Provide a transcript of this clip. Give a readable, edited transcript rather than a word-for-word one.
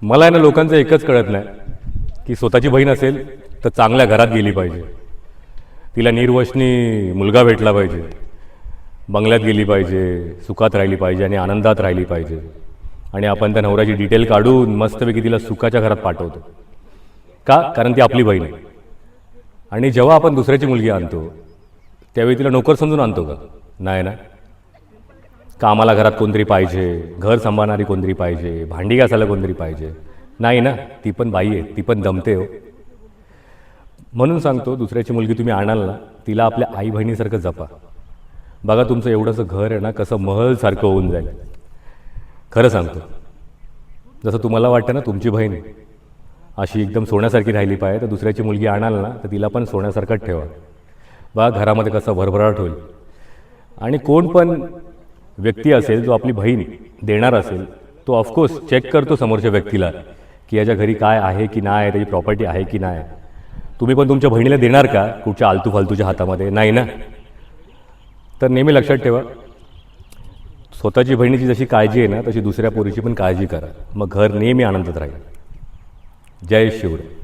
मला आहे ना लोकांचं एकच कळत नाही की स्वतःची बहीण असेल तर चांगल्या घरात गेली पाहिजे, तिला निर्वशनी मुलगा भेटला पाहिजे, बंगल्यात गेली पाहिजे, सुखात राहिली पाहिजे आणि आनंदात राहिली पाहिजे, आणि आपण त्या नवऱ्याची डिटेल काढून मस्तपैकी तिला सुखाच्या घरात पाठवतो. का? कारण ती आपली बहीण आहे. आणि जेव्हा आपण दुसऱ्याची मुलगी आणतो त्यावेळी तिला नोकर समजून आणतो का? नाही ना. कामाला घरात कोणतरी पाहिजे, घर सांभाळणारी कोणतरी पाहिजे, भांडी घासायला कोणतरी पाहिजे. नाही ना, ती पण बाई आहे, ती पण दमते हो. म्हणून सांगतो, दुसऱ्याची मुलगी तुम्ही आणाल ना, तिला आपल्या आई बहिणीसारखं जपा. बघा तुमचं एवढंसं घर आहे ना, कसं महलसारखं होऊन जाईल. खरं सांगतो, जसं तुम्हाला वाटतं ना तुमची बहीण अशी एकदम सोन्यासारखी राहिली पाहिजे, तर दुसऱ्याची मुलगी आणाल ना तर तिला पण सोन्यासारखंच ठेवा. बघा घरामध्ये कसं भरभराट होईल. आणि कोण पण व्यक्ती असेल जो आपली बहीण देणार असेल, तो ऑफकोर्स चेक करतो समोरच्या व्यक्तीला की याच्या घरी काय आहे की नाही, त्याची प्रॉपर्टी आहे की नाही. तुम्ही पण तुमच्या बहिणीला देणार का कुठच्या आलतू फालतूच्या हातामध्ये? नाही ना. तर नेहमी लक्षात ठेवा, स्वतःची बहिणीची जशी काळजी आहे ना तशी दुसऱ्या पोरीची पण काळजी करा. मग घर नेहमी आनंदात राहील. जय शिवराय.